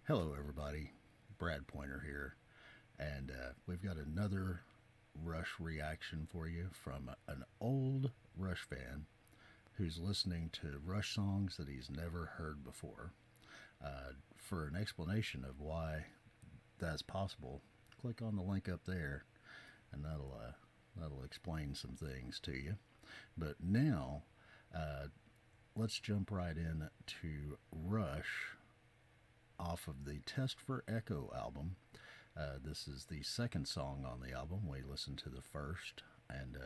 Hello, everybody. Brad Pointer here, and we've got another Rush reaction for you from an old Rush fan who's listening to Rush songs that he's never heard before. For an explanation of why that's possible, click on the link up there, and that'll explain some things to you. But now, let's jump right in to Rush off of the Test for Echo album. This is the second song on the album. We listened to the first and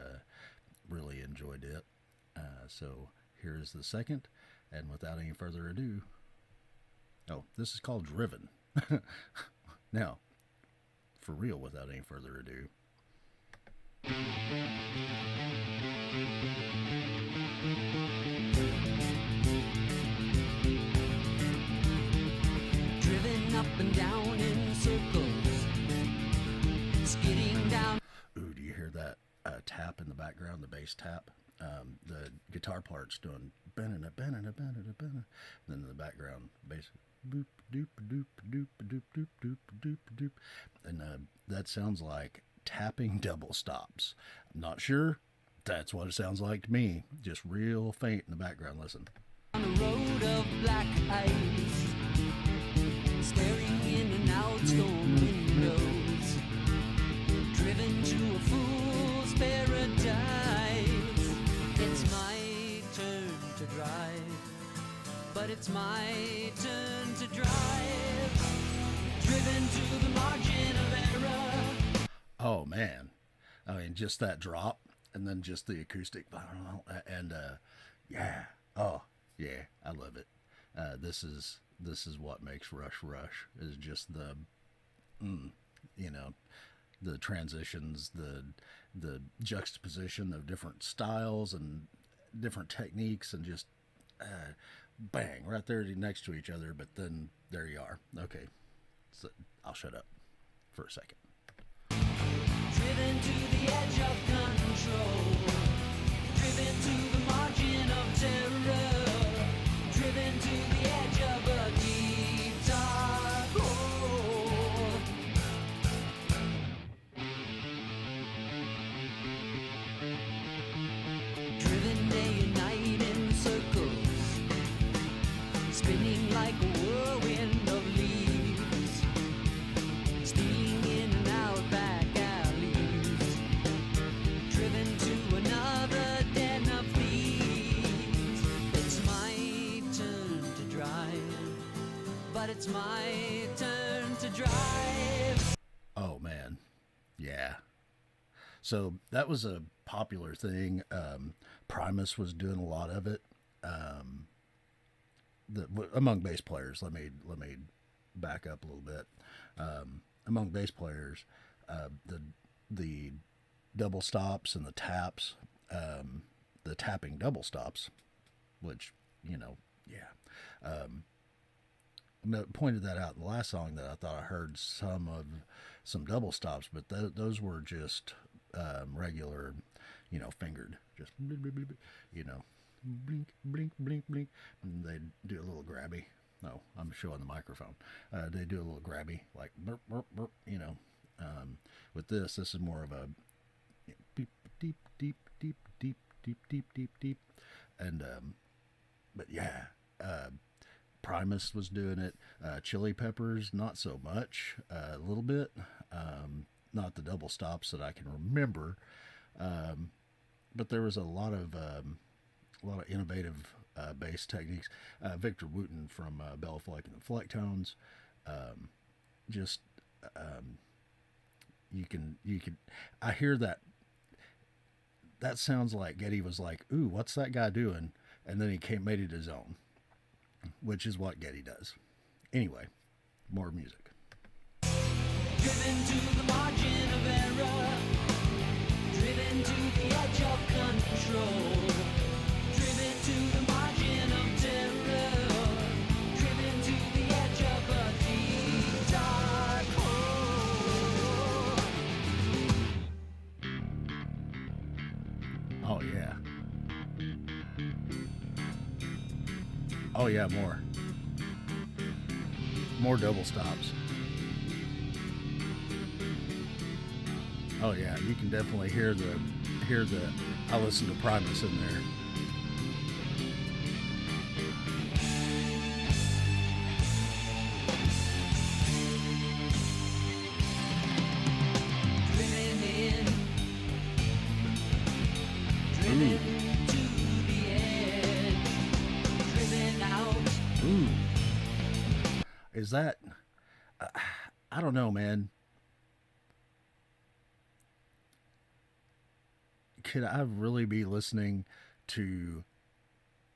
really enjoyed it. So here's the second, and without any further ado, this is called Driven. Now, for real, without any further ado. Up and down in circles, skidding down. Ooh, do you hear that tap in the background, the bass tap? The guitar part's doing banana, banana, banana, banana. Then in the background, bass boop, doop, doop, doop, doop, doop, doop, doop, doop. And that sounds like tapping double stops. I'm not sure. That's what it sounds like to me. Just real faint in the background. Listen. On a road of black ice, staring in and out storm windows, driven to a fool's paradise. It's my turn to drive, but it's my turn to drive, driven to the margin of error. Oh man, I mean, just that drop, and then just the acoustic, and yeah, oh yeah, I love it. This is what makes Rush Rush, is just the the transitions, the juxtaposition of different styles and different techniques, and just bang right there next to each other. But then there you are. Okay, so I'll shut up for a second. Driven to the edge of control, driven to the margin of terror, driven to the edge of a deep dark hole. Driven day and night in circles, spinning like a whirlwind of leaves, stealing in and out back alleys, driven to another den of thieves. It's my turn to drive, but it's my turn to drive. Oh man, yeah. So that was a popular thing. Primus was doing a lot of it. Among bass players, let me back up a little bit. Among bass players, the double stops and the taps, the tapping double stops, which pointed that out in the last song, that I thought I heard some double stops, but those were just regular, fingered, just blink, blink, blink, blink, and they do a little grabby. No, I'm showing the microphone. They do a little grabby, like burp, burp, burp, with this is more of a beep, deep, deep, deep, deep, deep, deep, deep, deep, and but yeah, Primus was doing it. Chili Peppers, not so much. A little bit. Not the double stops that I can remember. But there was a lot of innovative bass techniques. Victor Wooten from Bella Fleck and the Flecktones. You can. I hear that. That sounds like Geddy was like, "Ooh, what's that guy doing?" And then he made it his own, which is what Geddy does. Anyway, more music. Driven to the margin of error, driven to the edge of control, driven to the margin of terror, driven to the edge of a deep dark hole. Oh yeah. Oh yeah, more. More double stops. Oh yeah, you can definitely hear the I listen to Primus in there. Is that I don't know, man. Could I really be listening to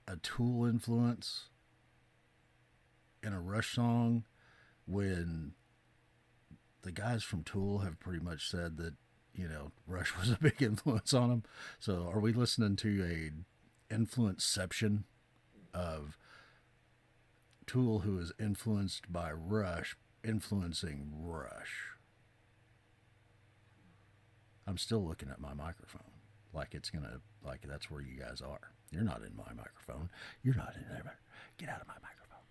a Tool influence in a Rush song when the guys from Tool have pretty much said that, Rush was a big influence on them? So are we listening to a influenceception of Tool who is influenced by Rush influencing Rush? I'm still looking at my microphone like it's gonna, like that's where you guys are. You're not in my microphone. You're not in there. Get out of my microphone.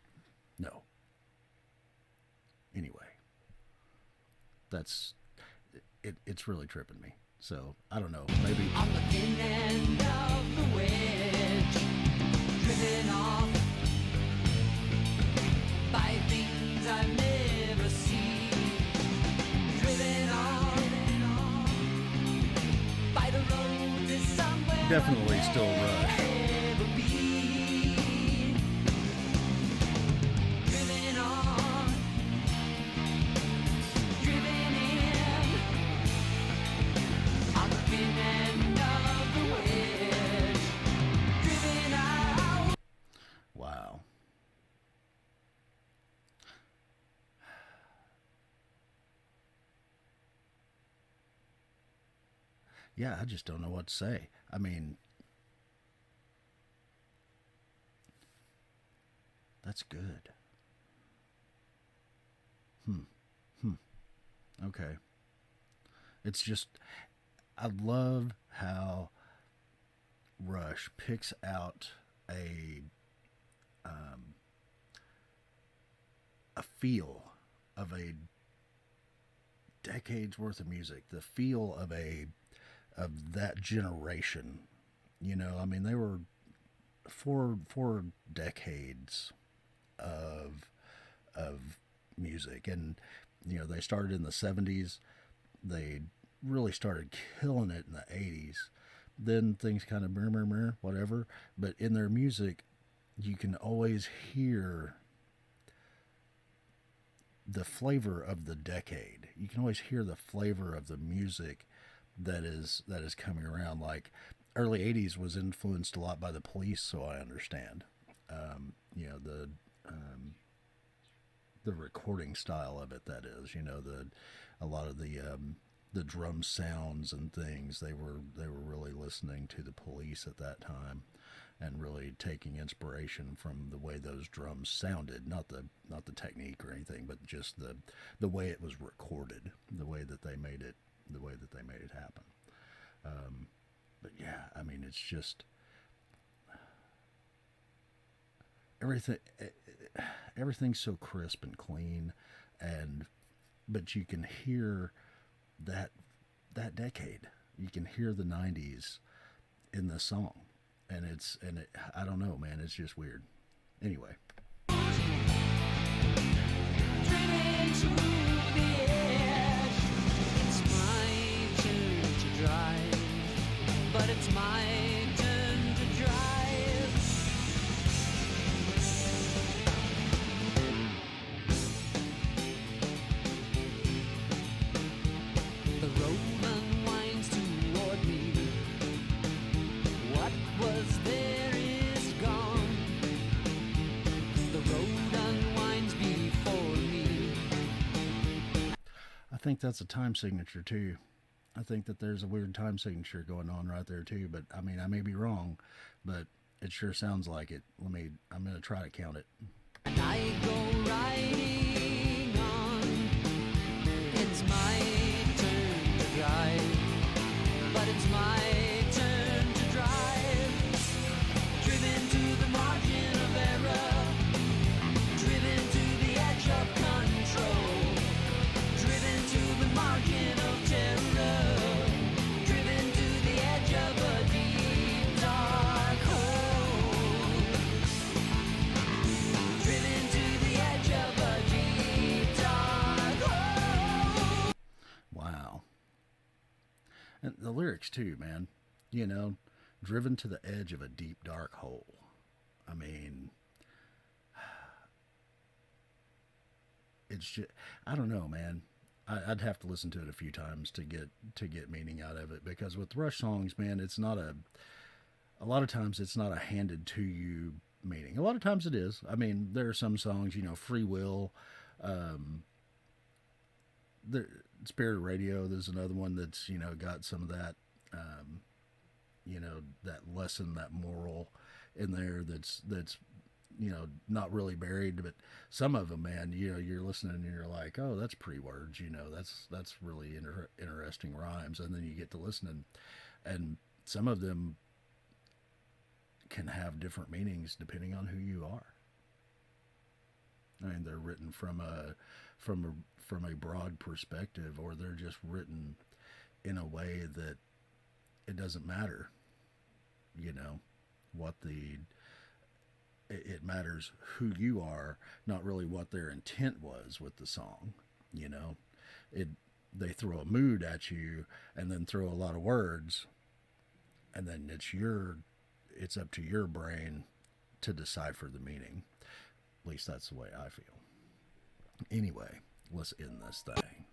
No. Anyway, that's it. It's really tripping me. So I don't know. Maybe on the thin end of the wedge, driven off by things I've never seen, driven on by the road to somewhere definitely still Rush. never been. Driven on, driven in, on the thin end of the wedge, driven out. Wow. Yeah, I just don't know what to say. I mean, that's good. Okay. It's just, I love how Rush picks out a feel of a decade's worth of music, the feel of that generation. I mean, they were four decades of music, and they started in the 70s. They really started killing it in the 80s. Then things kind of whatever. But in their music, you can always hear the flavor of the decade. You can always hear the flavor of the music that is coming around. Like early 80s was influenced a lot by the Police, so I understand. The recording style of it, that is, a lot of the drum sounds and things, they were really listening to the Police at that time and really taking inspiration from the way those drums sounded, not the technique or anything, but just the way it was recorded, the way that they made it happen. But yeah, I mean, it's just everything's so crisp and clean, but you can hear that decade. You can hear the 90s in the song, and I don't know, man, it's just weird. Anyway. Driven to the edge. It's my turn to drive, but it's my turn to drive. The road unwinds toward me. What was there is gone. The road unwinds before me. I think that's a time signature too. I think that there's a weird time signature going on right there too, but I mean, I may be wrong, but it sure sounds like it. I'm going to try to count it. And I go riding on. It's my turn to drive, but it's my turn to drive. Driven to the margin of error, driven to the edge of And the lyrics too, man. You know, driven to the edge of a deep dark hole. I mean, it's just, I don't know, man. I'd have to listen to it a few times to get meaning out of it, because with Rush songs, man, it's not a lot of times it's not a handed to you meaning. A lot of times it is. I mean, there are some songs, you know, Free Will, um, the Spirit Radio. There's another one that's, you know, got some of that, um, you know, that lesson, that moral in there. That's you know, not really buried, but some of them, man, you know, you're listening and you're like, oh, that's pre-words, you know, that's really interesting rhymes, and then you get to listening, and some of them can have different meanings depending on who you are. I mean, they're written from a broad perspective, or they're just written in a way that it doesn't matter, you know, what the it matters who you are, not really what their intent was with the song. You know, it they throw a mood at you and then throw a lot of words, and then it's up to your brain to decipher the meaning. At least that's the way I feel. Anyway, let's end this thing.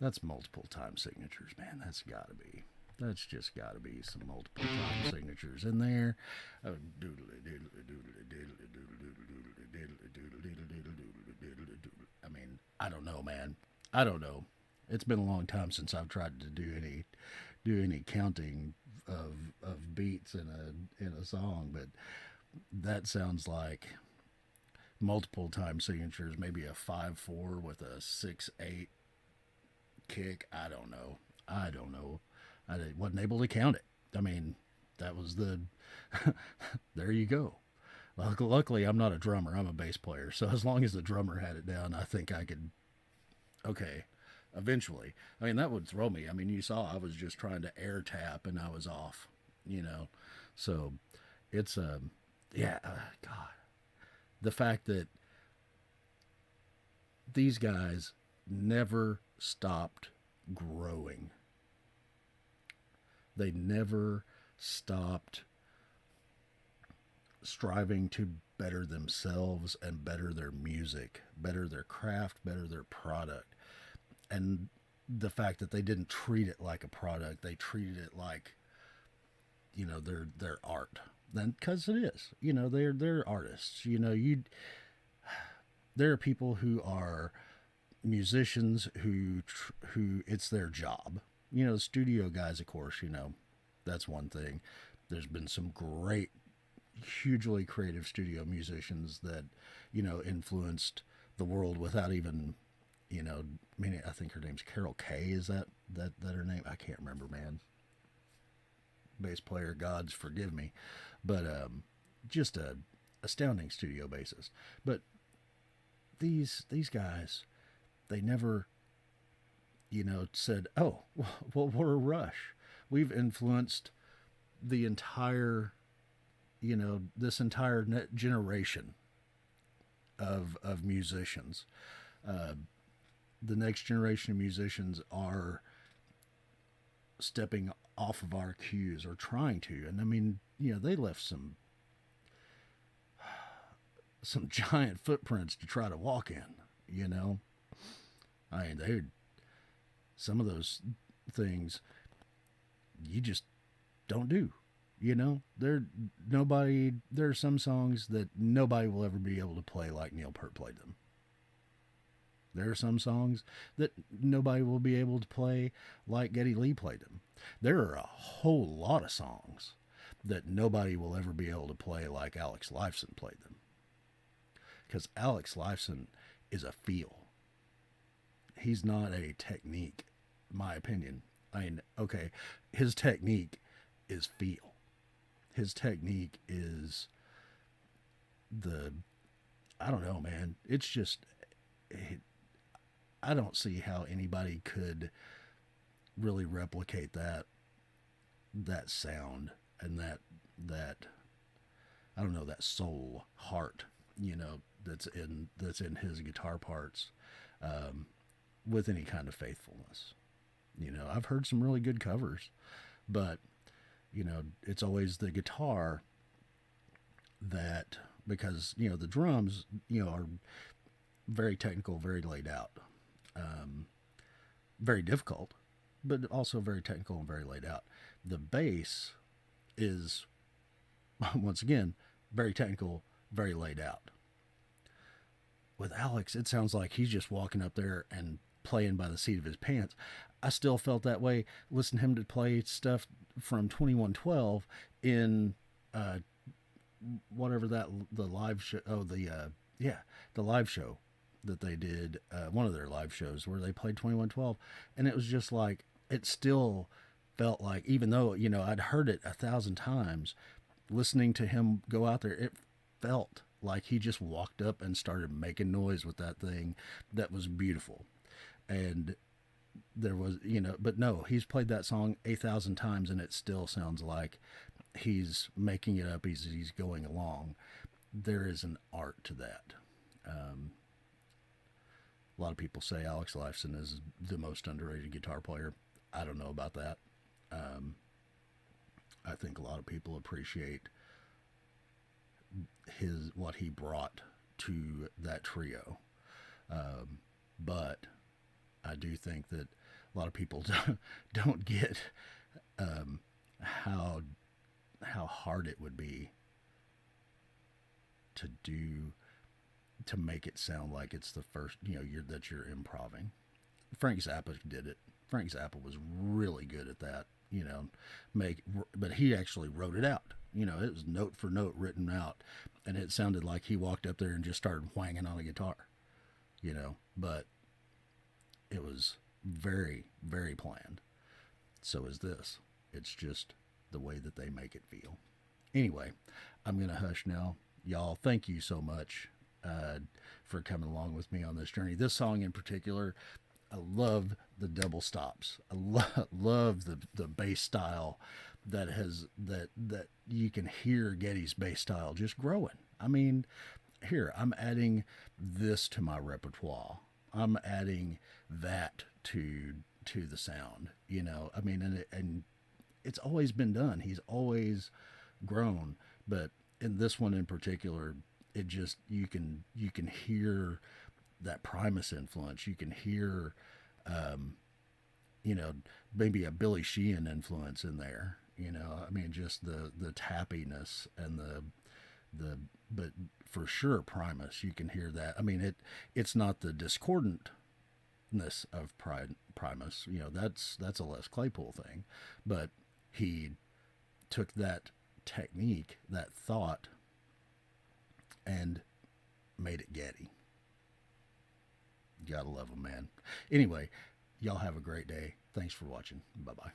That's multiple time signatures, man. That's just gotta be some multiple time signatures in there. I mean, I don't know, man. I don't know. It's been a long time since I've tried to do any counting of beats in a song, but that sounds like multiple time signatures, maybe a 5/4 with a 6/8 kick. I don't know. I don't know. I wasn't able to count it. I mean, that was the. There you go. Luckily, I'm not a drummer. I'm a bass player. So as long as the drummer had it down, I think I could. Okay, eventually. I mean, that would throw me. I mean, you saw I was just trying to air tap and I was off. You know, so it's yeah. God, the fact that these guys never stopped growing. They never stopped striving to better themselves and better their music, better their craft, better their product. And the fact that they didn't treat it like a product, they treated it like, you know, their art. Then, because it is, you know, they're artists. You know, there are people who are musicians who it's their job. You know, the studio guys, of course, you know, that's one thing. There's been some great, hugely creative studio musicians that, you know, influenced the world without even, you know, I mean, I think her name's Carol Kay. Is that her name? I can't remember, man. Bass player, gods forgive me, but just a astounding studio bassist. But these guys, they never, you know, said, oh, well, we're a Rush. We've influenced the entire, you know, this entire generation of musicians. The next generation of musicians are stepping off of our cues, or trying to. And I mean, you know, they left some giant footprints to try to walk in, you know. I mean, some of those things you just don't do. You know, there are some songs that nobody will ever be able to play like Neil Peart played them. There are some songs that nobody will be able to play like Geddy Lee played them. There are a whole lot of songs that nobody will ever be able to play like Alex Lifeson played them. Because Alex Lifeson is a feel. He's not a technique, my opinion. I mean, okay, his technique is feel. his technique is the, I don't know, man. It's just, it, I don't see how anybody could really replicate that sound and that I don't know, that soul heart, that's in his guitar parts, um, with any kind of faithfulness. I've heard some really good covers, but it's always the guitar that, because the drums are very technical, very laid out, um, very difficult, but also very technical and very laid out. The bass is once again very technical, very laid out. With Alex, it sounds like he's just walking up there and playing by the seat of his pants. I still felt that way listening to him to play stuff from 2112 in whatever that the live show. Oh, the live show that they did, one of their live shows where they played 2112, and it was just like, it still felt like, even though I'd heard it 1,000 times, listening to him go out there, it felt like he just walked up and started making noise with that thing. That was beautiful. And there was, but no, he's played that song 8,000 times and it still sounds like he's making it up as he's going along. There is an art to that. A lot of people say Alex Lifeson is the most underrated guitar player. I don't know about that. I think a lot of people appreciate what he brought to that trio, but I do think that a lot of people don't get how hard it would be to make it sound like it's the first, you're improving. Frank Zappa did it. Frank Zappa was really good at that, but he actually wrote it out. It was note for note written out, and it sounded like he walked up there and just started whanging on a guitar, but it was very, very planned. So is this. It's just the way that they make it feel. Anyway, I'm going to hush now. Y'all, thank you so much for coming along with me on this journey. This song in particular, I love the double stops. I love the bass style that you can hear Geddy's bass style just growing. I mean, here, I'm adding this to my repertoire. I'm adding that to the sound, I mean, and it's always been done. He's always grown, but in this one in particular, it just, you can hear that Primus influence. You can hear, maybe a Billy Sheehan influence in there. I mean, just the tappiness and but for sure Primus. You can hear that. I mean, it's not the discordantness of Primus. That's a Les Claypool thing, but he took that technique, that thought, and made it Geddy. You gotta love him, man. Anyway, y'all have a great day. Thanks for watching. Bye-bye.